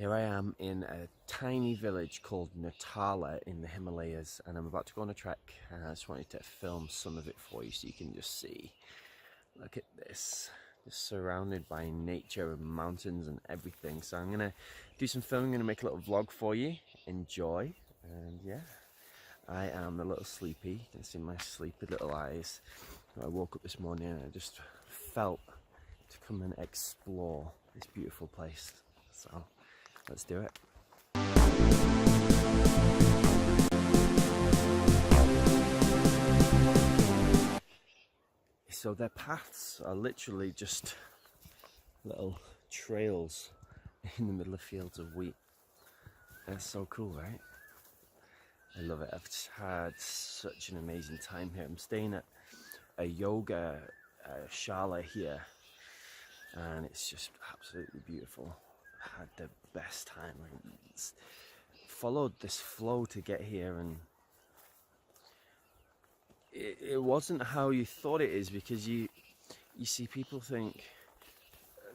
Here I am in a tiny village called Netala in the Himalayas, and I'm about to go on a trek, and I just wanted to film some of it for you so you can just see. Look at this, just surrounded by nature and mountains and everything. So I'm gonna do some filming, gonna make a little vlog for you. Enjoy. And yeah, I am a little sleepy. You can see my sleepy little eyes. I woke up this morning and I just felt to come and explore this beautiful place. So let's do it. So their paths are literally just little trails in the middle of fields of wheat. That's so cool, right? I love it. I've just had such an amazing time here. I'm staying at a yoga shala here, and it's just absolutely beautiful. I had the best time. I followed this flow to get here, and it wasn't how you thought it is, because you see people think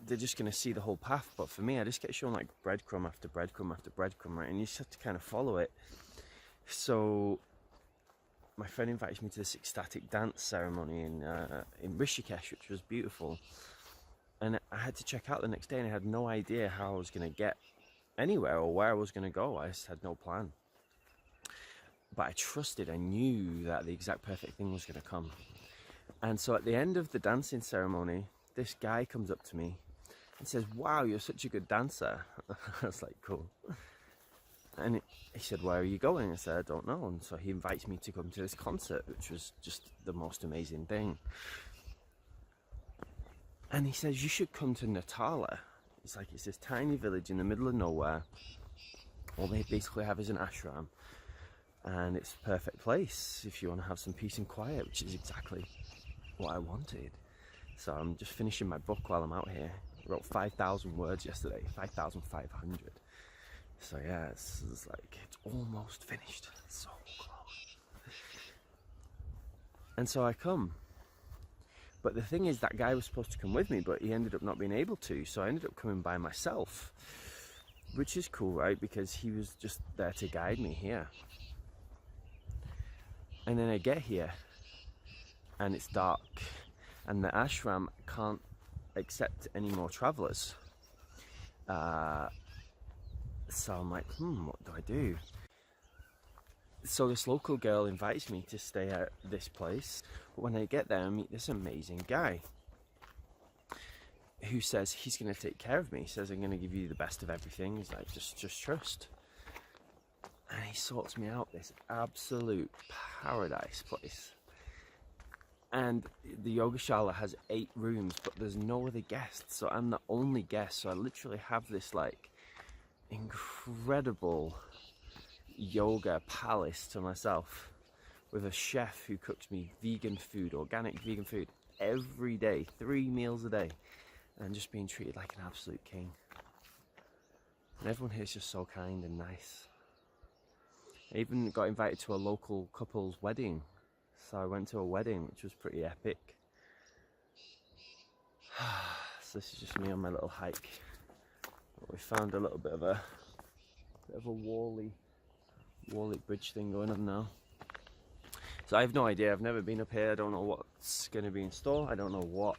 they're just going to see the whole path, but for me I just get shown like breadcrumb after breadcrumb after breadcrumb, right? And you just have to kind of follow it. So my friend invited me to this ecstatic dance ceremony in Rishikesh, which was beautiful, and I had to check out the next day, and I had no idea how I was going to get anywhere or where I was going to go. I just had no plan. But I trusted, I knew that the exact perfect thing was going to come. And so at the end of the dancing ceremony, this guy comes up to me and says, "Wow, you're such a good dancer." I was like, cool. And he said, "Where are you going?" I said, "I don't know." And so he invites me to come to this concert, which was just the most amazing thing. And he says, "You should come to Netala." It's like, it's this tiny village in the middle of nowhere. All they basically have is an ashram. And it's a perfect place if you want to have some peace and quiet, which is exactly what I wanted. So I'm just finishing my book while I'm out here. I wrote 5,000 words yesterday, 5,500. So yeah, it's like, it's almost finished. It's so close. And so I come. But the thing is, that guy was supposed to come with me, but he ended up not being able to. So I ended up coming by myself, which is cool, right? Because he was just there to guide me here. And then I get here and it's dark, and the ashram can't accept any more travelers. So I'm like, what do I do? So this local girl invites me to stay at this place, but when I get there I meet this amazing guy who says he's going to take care of me. He says, "I'm going to give you the best of everything." He's like, just trust. And he sorts me out this absolute paradise place. And the yoga shala has 8 rooms, but there's no other guests, so I'm the only guest. So I literally have this like incredible yoga palace to myself, with a chef who cooks me vegan food, organic vegan food every day, 3 meals a day, and just being treated like an absolute king. And everyone here is just so kind and nice. I even got invited to a local couple's wedding, so I went to a wedding, which was pretty epic. So this is just me on my little hike. We found a little bit of a wally bridge thing going on now. So I have no idea. I've never been up here. I don't know what's going to be in store. I don't know what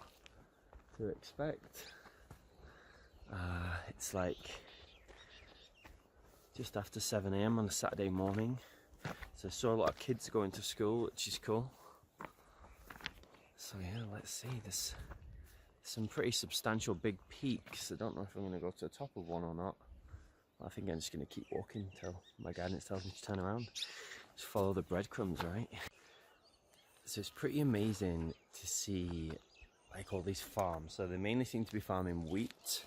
to expect. It's like just after 7 AM on a Saturday morning, so I saw a lot of kids going to school, which is cool. So yeah, let's see. There's some pretty substantial big peaks. I don't know if I'm going to go to the top of one or not. I think I'm just going to keep walking until my guidance tells me to turn around. Just follow the breadcrumbs, right? So it's pretty amazing to see like all these farms. So they mainly seem to be farming wheat.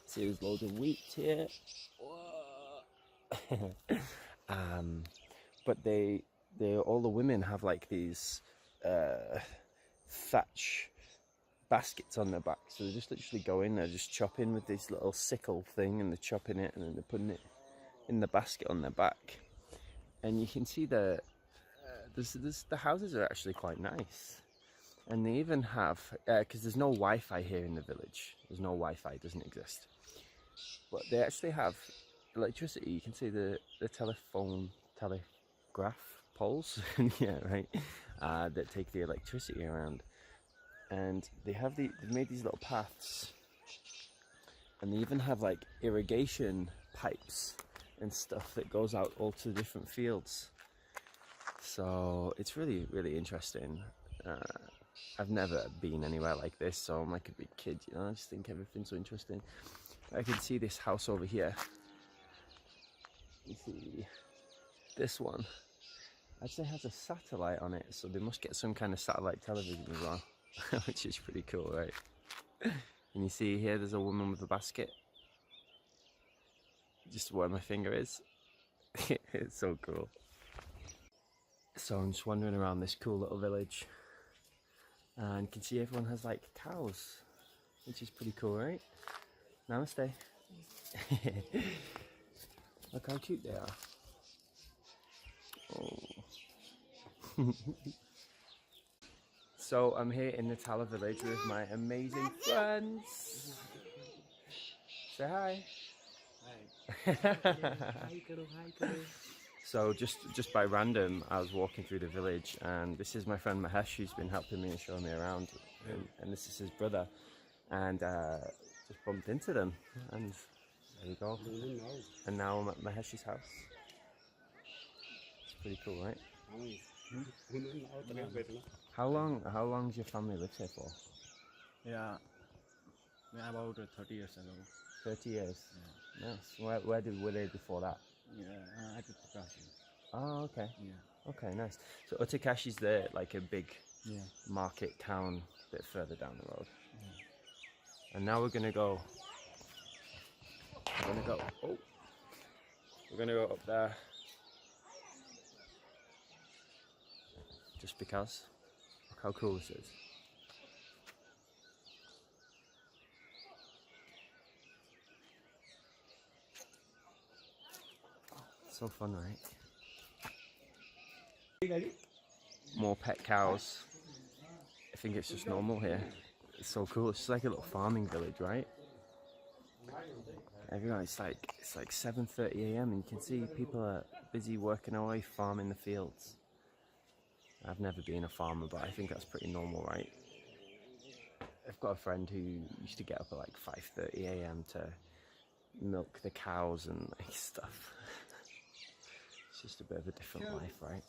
See, there's loads of wheat here. But they all the women have like these thatch baskets on their back, so they just literally go in there, just chopping with this little sickle thing, and they're chopping it and then they're putting it in the basket on their back. And you can see the houses are actually quite nice, and they even have because there's no Wi-Fi here in the village. There's no Wi-Fi, it doesn't exist. but they actually have electricity. You can see the telegraph poles, yeah, right, that take the electricity around, and they've made these little paths, and they even have like irrigation pipes and stuff that goes out all to the different fields. So it's really, really interesting. I've never been anywhere like this, so I'm like a big kid, you know. I just think everything's so interesting. I can see this house over here. You see this one actually has a satellite on it, so they must get some kind of satellite television as well, which is pretty cool, right? And you see here there's a woman with a basket, just where my finger is. It's so cool. So I'm just wandering around this cool little village, and you can see everyone has like cows, which is pretty cool, right? Namaste. Look how cute they are. Oh. So I'm here in Netala village with my amazing friends. Say hi. Hi. So just by random, I was walking through the village, and this is my friend Mahesh, who's been helping me and showing me around, and this is his brother, and just bumped into them, and there we go. And now I'm at Mahesh's house. It's pretty cool, right? How long has your family lived here for? Yeah, about 30 years ago. 30 years? Yeah. Nice. Where were they before that? Yeah, at Utakashi. Oh, okay. Yeah. Okay, nice. So Utakashi's like a big market town a bit further down the road. Yeah. And now we're gonna go up there. Just because. Look how cool this is. So fun, right? More pet cows. I think it's just normal here. It's so cool. It's just like a little farming village, right? Everyone, it's like 7:30 a.m. and you can see people are busy working away, farming the fields. I've never been a farmer, but I think that's pretty normal, right? I've got a friend who used to get up at like 5:30 a.m. to milk the cows and like stuff. It's just a bit of a different life, right?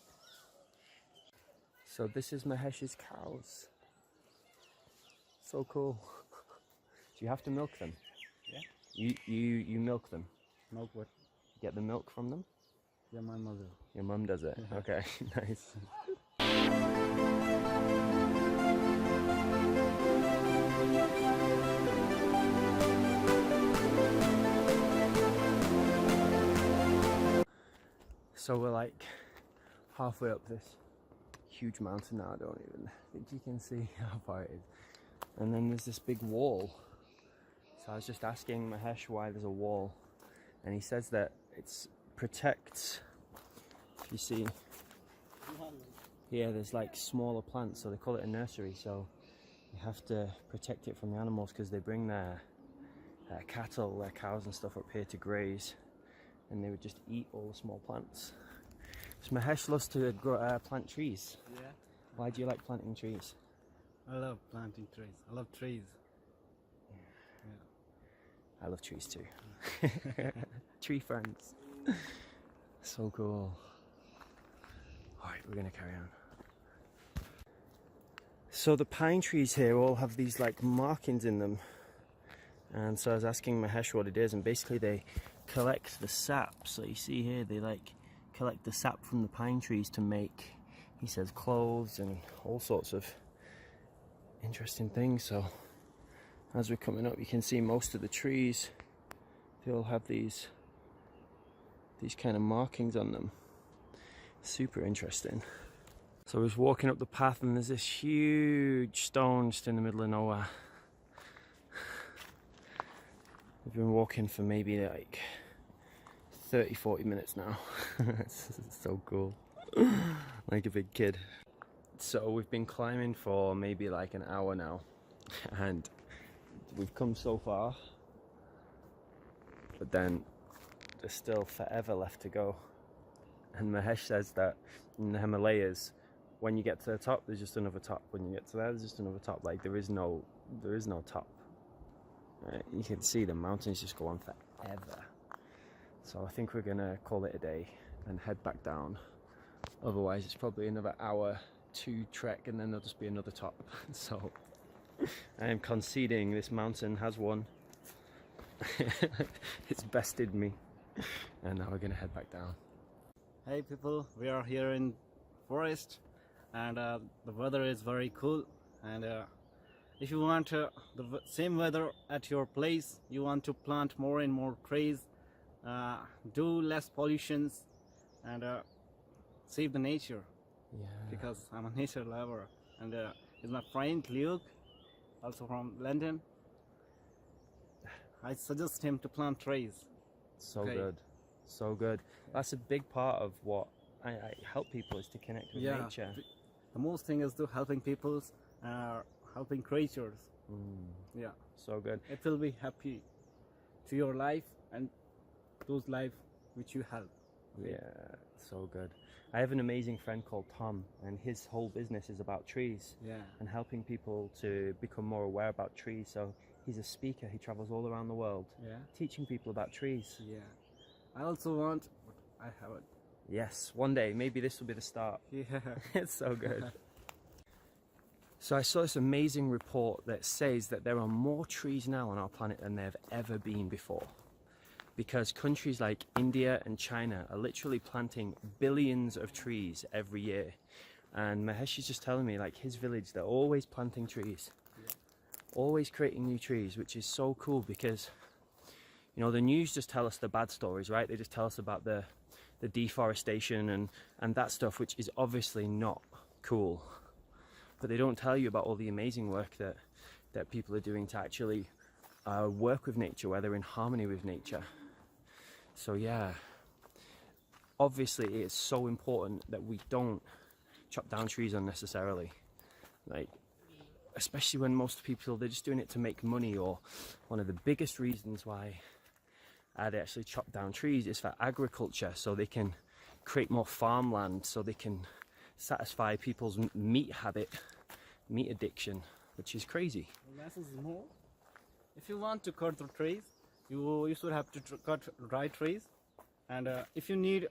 So this is Mahesh's cows. So cool. Do you have to milk them? Yeah. You milk them? Milk what? Get the milk from them? Yeah, my mother. Your mum does it? Okay, nice. So we're like halfway up this huge mountain now. I don't even think you can see how far it is. And then there's this big wall. So I was just asking Mahesh why there's a wall, and he says that it protects, you see here there's like smaller plants, so they call it a nursery, so you have to protect it from the animals because they bring their cattle, their cows and stuff up here to graze, and they would just eat all the small plants. So Mahesh loves to plant trees. Yeah. Why do you like planting trees? I love planting trees. I love trees. I love trees too. Tree friends. So cool. Alright, we're gonna carry on. So the pine trees here all have these like markings in them. And so I was asking Mahesh what it is, and basically they collect the sap. So you see here, they like collect the sap from the pine trees to make, he says, clothes and all sorts of interesting things. So as we're coming up, you can see most of the trees, they all have these kind of markings on them. Super interesting. So I was walking up the path and there's this huge stone just in the middle of nowhere. We've been walking for maybe like 30-40 minutes now. It's so cool. Like a big kid. So we've been climbing for maybe like an hour now, and we've come so far. but then there's still forever left to go. And Mahesh says that in the Himalayas, when you get to the top, there's just another top. When you get to there, there's just another top. Like there is no top. Right? You can see the mountains just go on forever. So I think we're gonna call it a day and head back down. Otherwise, it's probably another hour to trek, and then there'll just be another top. So I am conceding this mountain has won. It's bested me, and now we're gonna head back down. Hey people, we are here in forest, and the weather is very cool. And if you want the same weather at your place, you want to plant more and more trees, do less pollutions, and save the nature. Yeah. Because I'm a nature lover, and it's my friend Luke, also from London. I suggest him to plant trees. So Okay. good, so good. That's a big part of what I help people, is to connect with nature. The most thing is to helping people, helping creatures. Yeah, So good. it will be happy to your life and those life which you help. Okay. Yeah, so good. I have an amazing friend called Tom, and his whole business is about trees Yeah. and helping people to become more aware about trees. So he's a speaker. He travels all around the world, Yeah. teaching people about trees. Yeah. I also want, but I haven't. Yes, one day, maybe this will be the start. Yeah. It's so good. So I saw this amazing report that says that there are more trees now on our planet than there have ever been before. Because countries like India and China are literally planting billions of trees every year. And Mahesh is just telling me, like, his village, they're always planting trees. Always creating new trees, which is so cool because, you know, the news just tell us the bad stories, right? They just tell us about the deforestation and that stuff, which is obviously not cool. But they don't tell you about all the amazing work that people are doing to actually work with nature, where they're in harmony with nature. So yeah, obviously it's so important that we don't chop down trees unnecessarily. Like, especially when most people, they're just doing it to make money, or one of the biggest reasons why they actually chop down trees is for agriculture, so they can create more farmland, so they can satisfy people's meat addiction, which is crazy. Less is more. If you want to cut the trees, you should have to cut dry trees, and if you need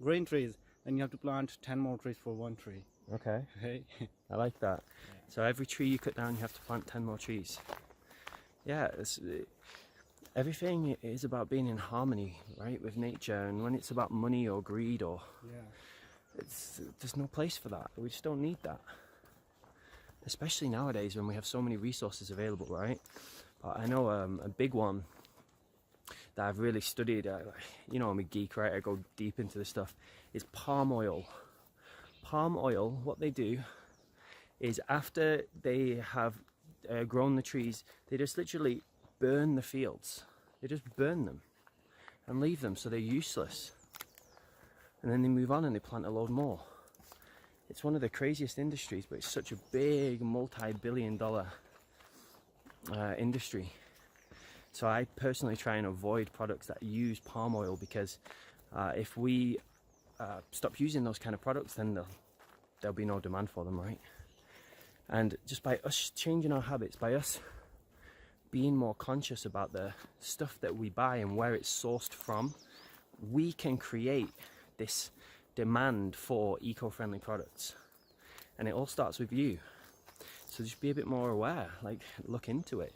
green trees, then you have to plant 10 more trees for one tree. Okay, Okay. I like that. So every tree you cut down, you have to plant 10 more trees. Yeah, everything is about being in harmony, right, with nature. And when it's about money or greed, or there's no place for that. We just don't need that. Especially nowadays when we have so many resources available, right? But I know a big one that I've really studied, you know, I'm a geek, right? I go deep into this stuff, is palm oil. Palm oil, what they do is after they have grown the trees, they just literally burn the fields. They just burn them and leave them so they're useless. And then they move on and they plant a load more. It's one of the craziest industries, but it's such a big multi-billion-dollar industry. So I personally try and avoid products that use palm oil, because if we stop using those kind of products, then there'll be no demand for them, right? And just by us changing our habits, by us being more conscious about the stuff that we buy and where it's sourced from, we can create this demand for eco-friendly products. And it all starts with you. So just be a bit more aware, like look into it,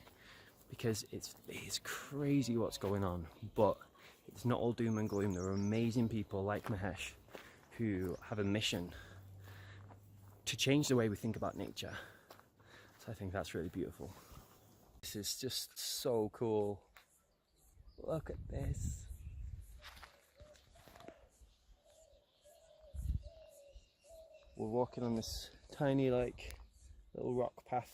because it's crazy what's going on, but it's not all doom and gloom. There are amazing people like Mahesh who have a mission to change the way we think about nature. So I think that's really beautiful. This is just so cool. Look at this. We're walking on this tiny, like, little rock path.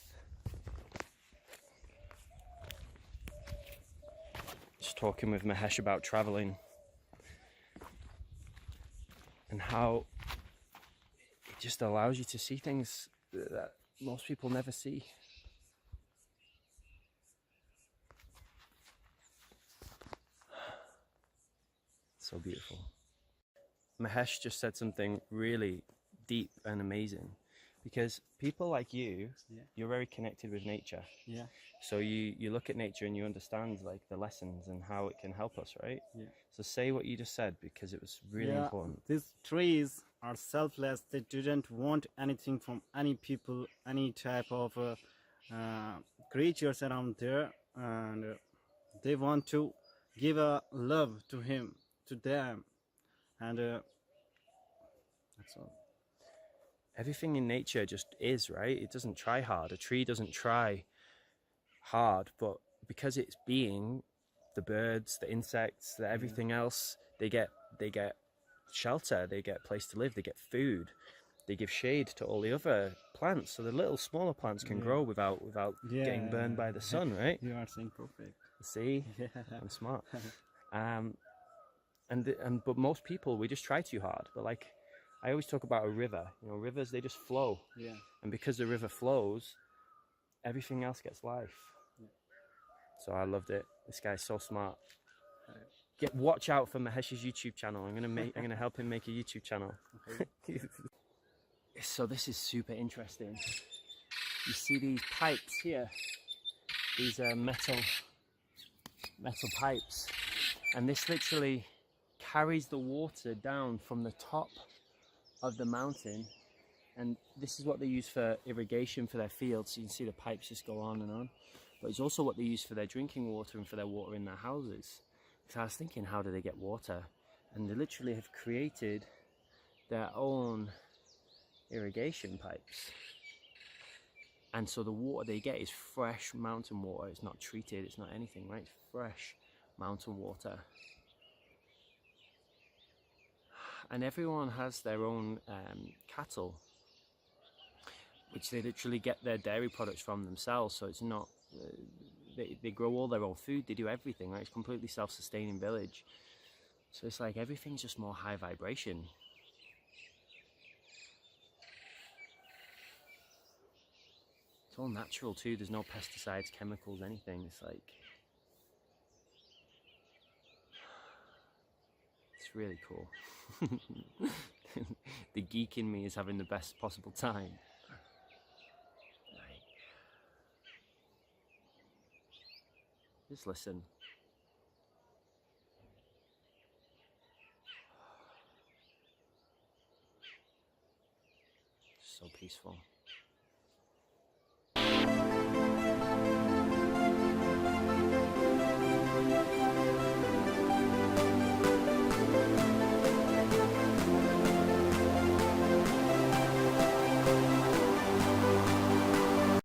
Just talking with Mahesh about traveling and how it just allows you to see things that most people never see. So beautiful. Mahesh just said something really deep and amazing, because people like you, Yeah. you're very connected with nature. Yeah. So you look at nature and you understand like the lessons and how it can help us, right? Yeah. So say what you just said, because it was really Yeah, important. these trees are selfless. They didn't want anything from any people, any type of creatures around there, and they want to give a love to him, to them, and that's all. Everything in nature just is, right? It doesn't try hard. A tree doesn't try hard, but because it's being, the birds, the insects, the everything else, they get shelter, they get a place to live, they get food, they give shade to all the other plants, so the little smaller plants can grow without getting burned by the sun, right? You are saying perfect. See, Yeah. I'm smart. But most people, we just try too hard. But like I always talk about a river, you know, rivers, they just flow, Yeah. and because the river flows, everything else gets life. Yeah. So I loved it. This guy's so smart. Watch out for Mahesh's YouTube channel. I'm gonna help him make a YouTube channel. Okay. So this is super interesting. You see these pipes here, these metal pipes, and this literally carries the water down from the top of the mountain, and this is what they use for irrigation for their fields. So you can see the pipes just go on and on, but it's also what they use for their drinking water and for their water in their houses. So I was thinking, how do they get water? And they literally have created their own irrigation pipes, and so the water they get is fresh mountain water. It's not treated, it's not anything, right? It's fresh mountain water. And everyone has their own cattle, which they literally get their dairy products from themselves. So it's not, they grow all their own food, they do everything, right? It's a completely self-sustaining village. So it's like everything's just more high vibration. It's all natural too, there's no pesticides, chemicals, anything. It's like, it's really cool. The geek in me is having the best possible time. Just listen. So peaceful.